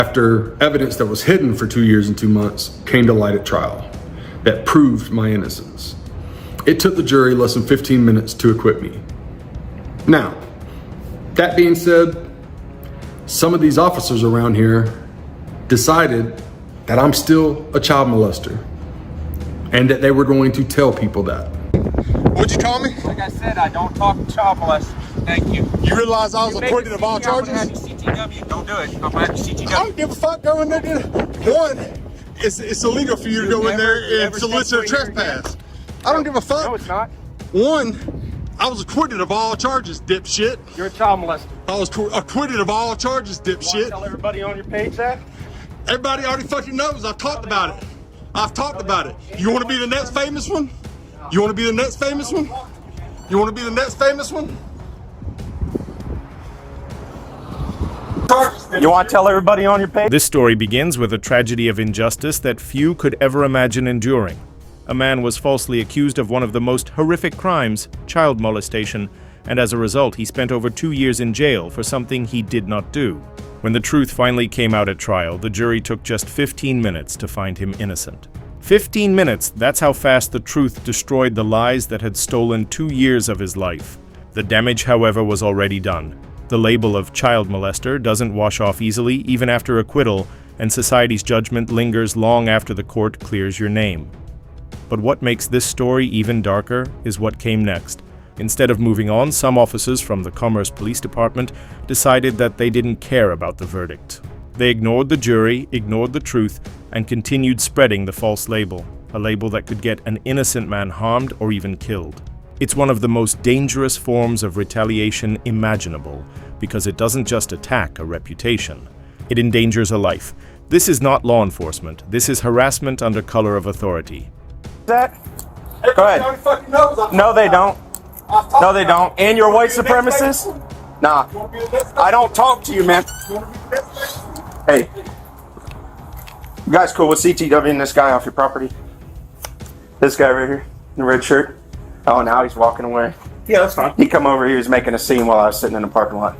After evidence that was hidden for 2 years and 2 months came to light at trial that proved my innocence. It took the jury less than 15 minutes to acquit me. Now, that being said, some of these officers around here decided that I'm still a child molester and that they were going to tell people that. What'd you call me? Like I said, I don't talk to child molesters. Thank you. You realize I was acquitted of all charges? I'm gonna have you CTW. Don't do it. I'm gonna have you CTW. I don't give a fuck. Go in there. One, it's illegal for you to go in there and solicit a trespass. I don't give a fuck. No, it's not. One, I was acquitted of all charges, dipshit. You're a child molester. I was acquitted of all charges, dipshit. Tell everybody on your page that. Everybody already fucking knows. I've talked about it. I've talked about it. You want to be the next famous one? You want to be the next famous one? You want to be the next famous one? You want to tell everybody on your page? This story begins with a tragedy of injustice that few could ever imagine enduring. A man was falsely accused of one of the most horrific crimes, child molestation, and as a result he spent over 2 years in jail for something he did not do. When the truth finally came out at trial, the jury took just 15 minutes to find him innocent. 15 minutes, that's how fast the truth destroyed the lies that had stolen 2 years of his life. The damage, however, was already done. The label of child molester doesn't wash off easily, even after acquittal, and society's judgment lingers long after the court clears your name. But what makes this story even darker is what came next. Instead of moving on, some officers from the Commerce Police Department decided that they didn't care about the verdict. They ignored the jury, ignored the truth, and continued spreading the false label, a label that could get an innocent man harmed or even killed. It's one of the most dangerous forms of retaliation imaginable, because it doesn't just attack a reputation. It endangers a life. This is not law enforcement. This is harassment under color of authority. That? Go ahead. No, they don't. No, they don't. And you're a white supremacist? Nah. I don't talk to you, man. Hey. You guys cool with CTW and this guy off your property? This guy right here in the red shirt? Oh, now he's walking away. Yeah, that's fine. He come over, he was making a scene while I was sitting in the parking lot.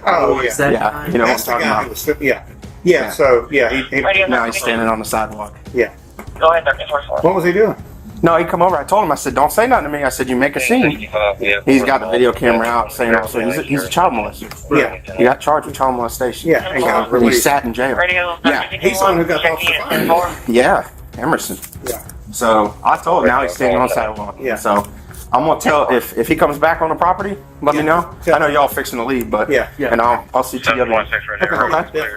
Oh, yeah. Yeah, you know what I'm That's the talking guy about. who was, yeah. Yeah, so, yeah, Now he's standing on the sidewalk. yeah. Go ahead, Dr. Torres. What was he doing? No, he come over. I told him, I said, don't say nothing to me. I said, you make a scene. He's got the video camera out saying also he's a child molester. Yeah. He got charged with child molestation. Yeah, and got He released. sat in jail. Radio. Yeah. He's the one who got off the Yeah, Emerson. Yeah. So I told him now he's standing on the sidewalk. Yeah. So I'm gonna tell if he comes back on the property, let me know. Yeah. I know y'all fixing to leave, but Yeah. and I'll see you.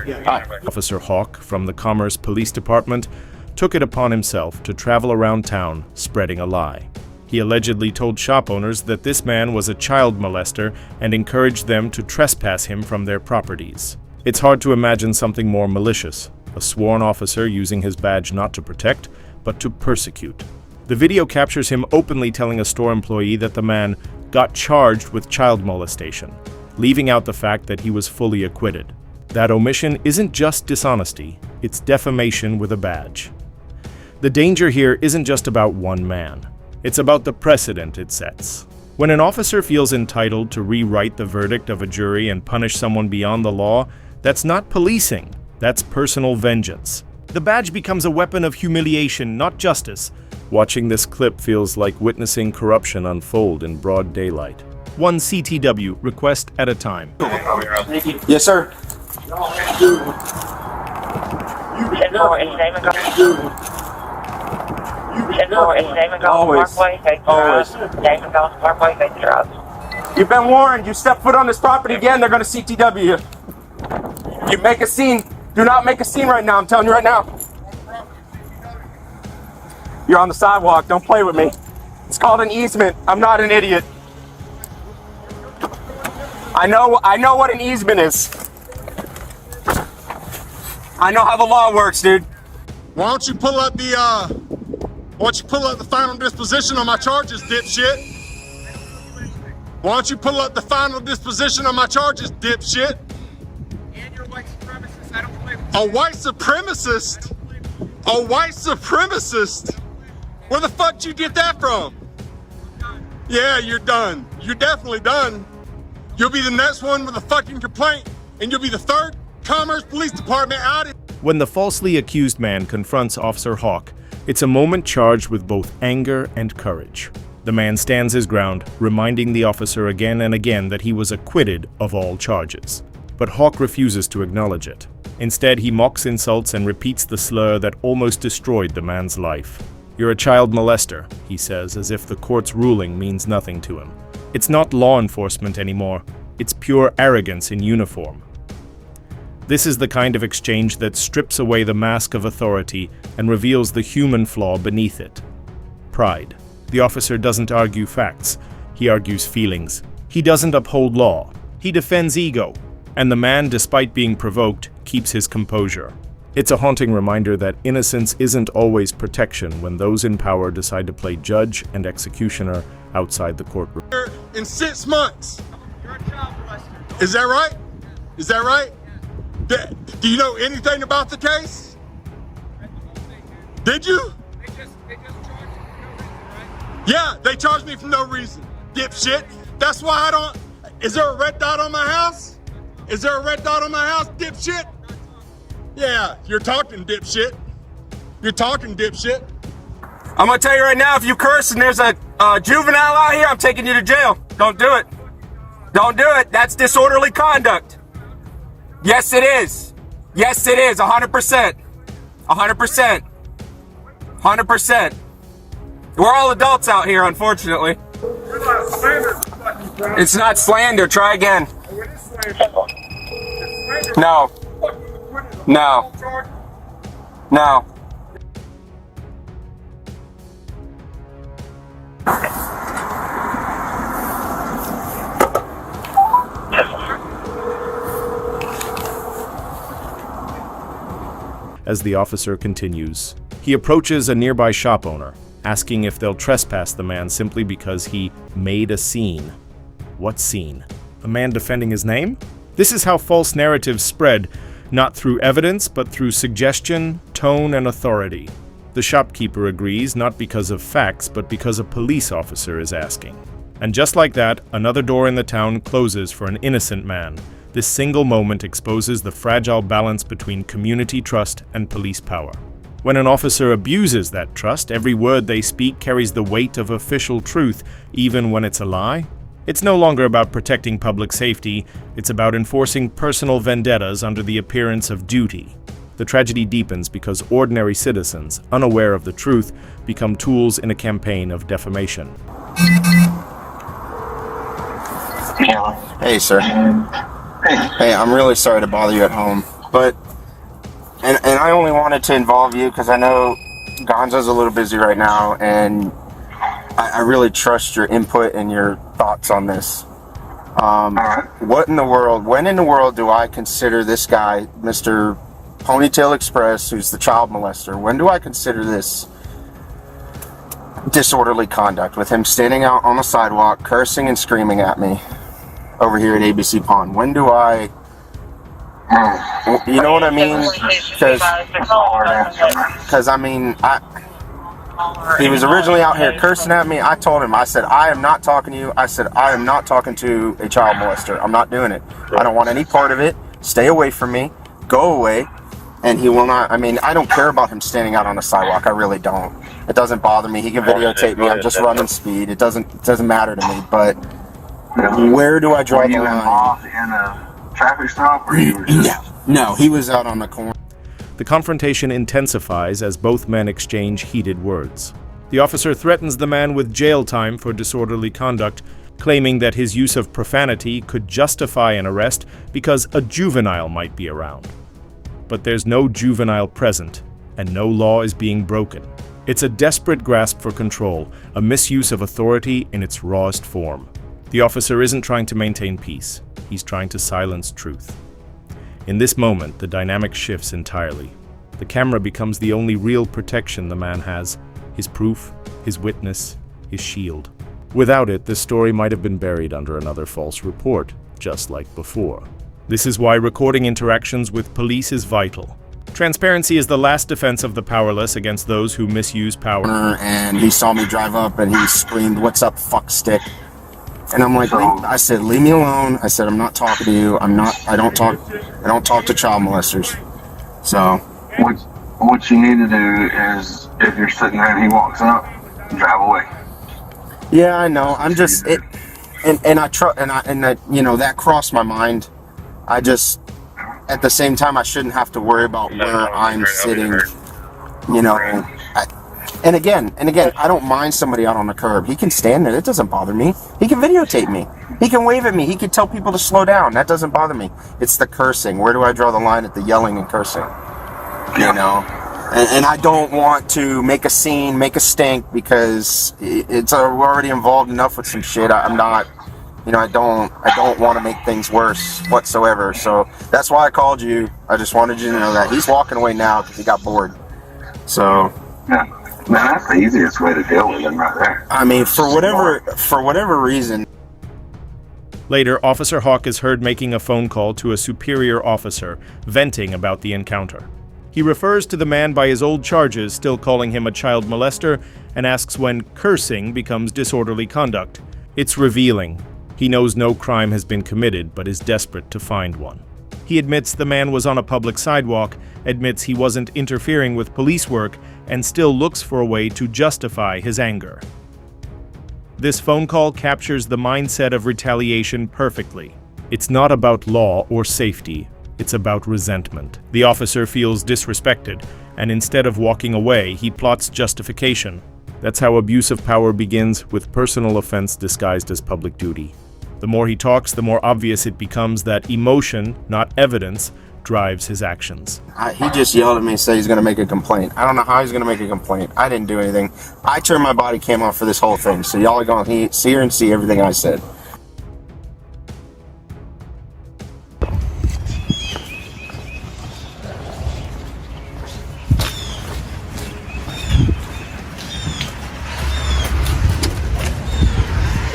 Yeah. Officer Hawk from the Commerce Police Department took it upon himself to travel around town spreading a lie. He allegedly told shop owners that this man was a child molester and encouraged them to trespass him from their properties. It's hard to imagine something more malicious, a sworn officer using his badge not to protect, but to persecute. The video captures him openly telling a store employee that the man got charged with child molestation, leaving out the fact that he was fully acquitted. That omission isn't just dishonesty, it's defamation with a badge. The danger here isn't just about one man. It's about the precedent it sets. When an officer feels entitled to rewrite the verdict of a jury and punish someone beyond the law, that's not policing, that's personal vengeance. The badge becomes a weapon of humiliation, not justice. Watching this clip feels like witnessing corruption unfold in broad daylight. One CTW request at a time. Yes, sir. Always. You've been warned. You step foot on this property again, they're going to CTW you. You make a scene. Do not make a scene right now. I'm telling you right now. You're on the sidewalk. Don't play with me. It's called an easement. I'm not an idiot. I know what an easement is. I know how the law works, dude. Why don't you pull up the final disposition on my charges, dipshit? Why don't you pull up the final disposition on my charges, dipshit? And you're a white supremacist. I don't play with A white supremacist? A white supremacist? Where the fuck did you get that from? Yeah, you're done. You're definitely done. You'll be the next one with a fucking complaint, and you'll be the third Commerce Police Department out. When the falsely accused man confronts Officer Hawk, it's a moment charged with both anger and courage. The man stands his ground, reminding the officer again and again that he was acquitted of all charges. But Hawk refuses to acknowledge it. Instead, he mocks insults and repeats the slur that almost destroyed the man's life. "You're a child molester," he says, as if the court's ruling means nothing to him. It's not law enforcement anymore. It's pure arrogance in uniform. This is the kind of exchange that strips away the mask of authority and reveals the human flaw beneath it. Pride. The officer doesn't argue facts. He argues feelings. He doesn't uphold law. He defends ego. And the man, despite being provoked, keeps his composure. It's a haunting reminder that innocence isn't always protection when those in power decide to play judge and executioner outside the courtroom. In 6 months. You're a child molester. Is that right? Is that right? Do you know anything about the case? Did you? They just charged you for no reason, right? Yeah, they charged me for no reason. Dipshit. That's why I don't. Is there a red dot on my house? Is there a red dot on my house, dipshit? Yeah, you're talking, dipshit. You're talking, dipshit. I'm gonna tell you right now, if you curse and there's a juvenile out here, I'm taking you to jail. Don't do it. Don't do it. That's disorderly conduct. Yes, it is. Yes, it is. 100%. 100%. 100%. We're all adults out here, unfortunately. It's not slander. Try again. No. No. No. As the officer continues, he approaches a nearby shop owner, asking if they'll trespass the man simply because he made a scene. What scene? A man defending his name? This is how false narratives spread, not through evidence, but through suggestion, tone, and authority. The shopkeeper agrees, not because of facts, but because a police officer is asking. And just like that, another door in the town closes for an innocent man. This single moment exposes the fragile balance between community trust and police power. When an officer abuses that trust, every word they speak carries the weight of official truth, even when it's a lie. It's no longer about protecting public safety, it's about enforcing personal vendettas under the appearance of duty. The tragedy deepens because ordinary citizens, unaware of the truth, become tools in a campaign of defamation. Hey, sir. Hey, I'm really sorry to bother you at home, but and I only wanted to involve you because I know Gonzo's a little busy right now, and I really trust your input and your thoughts on this. What in the world, when in the world do I consider this guy, Mr. Ponytail Express, who's the child molester, when do I consider this disorderly conduct with him standing out on the sidewalk, cursing and screaming at me over here at ABC Pond? When do I, you know what I mean? Because I mean, he was originally out here cursing at me. I told him, I said, I am not talking to you. I said, I am not talking to a child molester. I'm not doing it. I don't want any part of it. Stay away from me. Go away. And he will not. I mean, I don't care about him standing out on the sidewalk. I really don't. It doesn't bother me. He can videotape me. I'm just running speed. It doesn't matter to me. But where do I draw the line? Involved in a traffic stop, or you were just... No, he was out on the corner. The confrontation intensifies as both men exchange heated words. The officer threatens the man with jail time for disorderly conduct, claiming that his use of profanity could justify an arrest because a juvenile might be around. But there's no juvenile present, and no law is being broken. It's a desperate grasp for control, a misuse of authority in its rawest form. The officer isn't trying to maintain peace. He's trying to silence truth. In this moment, the dynamic shifts entirely. The camera becomes the only real protection the man has, his proof, his witness, his shield. Without it, the story might have been buried under another false report, just like before. This is why recording interactions with police is vital. Transparency is the last defense of the powerless against those who misuse power. And he saw me drive up and he screamed, "What's up, fuck stick?" And I'm like, So- I said, leave me alone. I said, I'm not talking to you. I don't talk to child molesters. So, What you need to do is, if you're sitting there and he walks up, drive away. yeah, I know. I'm just it, and that, you know, that crossed my mind. I just, at the same time, I shouldn't have to worry about where I'm sitting. You know, and again, I don't mind somebody out on the curb. He can stand there. It doesn't bother me. He can videotape me. He can wave at me. He can tell people to slow down. That doesn't bother me. It's the cursing. Where do I draw the line at the yelling and cursing? You know? And I don't want to make a scene, make a stink, because we're already involved enough with some shit. I'm not, you know, I don't want to make things worse whatsoever. So that's why I called you. I just wanted you to know that he's walking away now because he got bored. So, Yeah. Man, that's the easiest way to deal with him right there. I mean, for whatever reason. Later, Officer Hawk is heard making a phone call to a superior officer, venting about the encounter. He refers to the man by his old charges, still calling him a child molester, and asks when cursing becomes disorderly conduct. It's revealing. He knows no crime has been committed, but is desperate to find one. He admits the man was on a public sidewalk, admits he wasn't interfering with police work, and still looks for a way to justify his anger. This phone call captures the mindset of retaliation perfectly. It's not about law or safety. It's about resentment. The officer feels disrespected, and instead of walking away, he plots justification. That's how abuse of power begins, with personal offense disguised as public duty. The more he talks, the more obvious it becomes that emotion, not evidence, drives his actions. He just yelled at me and said he's going to make a complaint. I don't know how he's going to make a complaint. I didn't do anything. I turned my body cam off for this whole thing, so y'all are going to hear and see everything I said.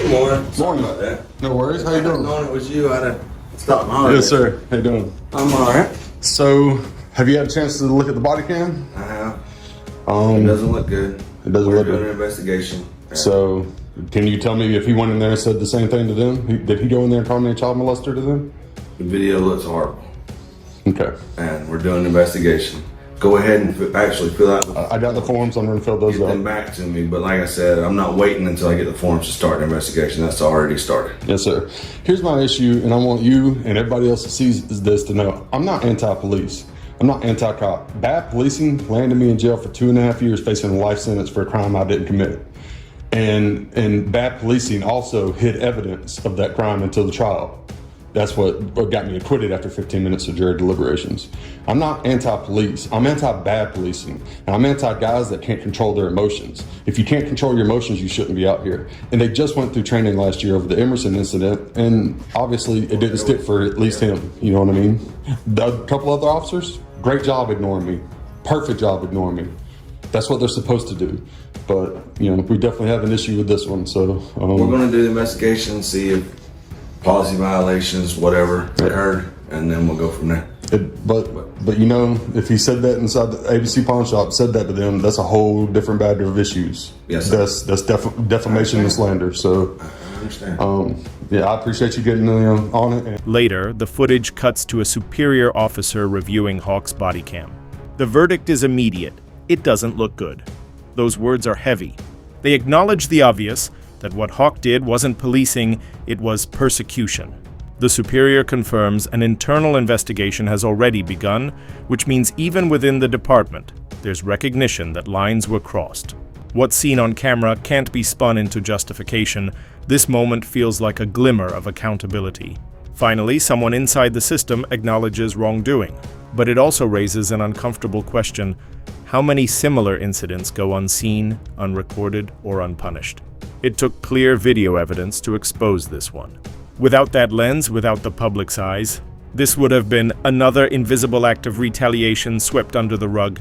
Morning. Sorry about that. No worries. How you doing? Knowing it was you, I'd have stopped my heart. Yes, sir. How you doing? I'm alright. So, have you had a chance to look at the body cam? I have. It doesn't look good. It doesn't We're look doing good. an investigation. So, can you tell me if he went in there and said the same thing to them? Did he go in there and call me a child molester to them? The video looks horrible, Okay. and we're doing an investigation. Go ahead and actually fill out the I got the forms. I'm going to fill those get them out. back to me. But like I said, I'm not waiting until I get the forms to start the investigation. That's already started. Yes, sir. Here's my issue, and I want you and everybody else that sees this to know. I'm not anti-police. I'm not anti-cop. Bad policing landed me in jail for 2.5 years facing a life sentence for a crime I didn't commit. And bad policing also hid evidence of that crime until the trial. That's what got me acquitted after 15 minutes of jury deliberations. I'm not anti-police. I'm anti-bad policing. And I'm anti-guys that can't control their emotions. If you can't control your emotions, you shouldn't be out here. And they just went through training last year over the Emerson incident, and obviously it didn't stick for at least him. You know what I mean? The couple other officers, great job ignoring me. Perfect job ignoring me. That's what they're supposed to do. But, you know, we definitely have an issue with this one, so. We're going to do the investigation, see if policy violations, whatever, occurred, and then we'll go from there. But you know, if he said that inside the ABC pawn shop, said that to them, that's a whole different bag of issues. Yes, sir. That's defamation and slander. So, I understand. yeah, I appreciate you getting on it. Later, the footage cuts to a superior officer reviewing Hawk's body cam. The verdict is immediate. It doesn't look good. Those words are heavy. They acknowledge the obvious, that what Hawk did wasn't policing, it was persecution. The superior confirms an internal investigation has already begun, which means even within the department, there's recognition that lines were crossed. What's seen on camera can't be spun into justification. This moment feels like a glimmer of accountability. Finally, someone inside the system acknowledges wrongdoing, but it also raises an uncomfortable question: how many similar incidents go unseen, unrecorded, or unpunished? It took clear video evidence to expose this one. Without that lens, without the public's eyes, this would have been another invisible act of retaliation swept under the rug.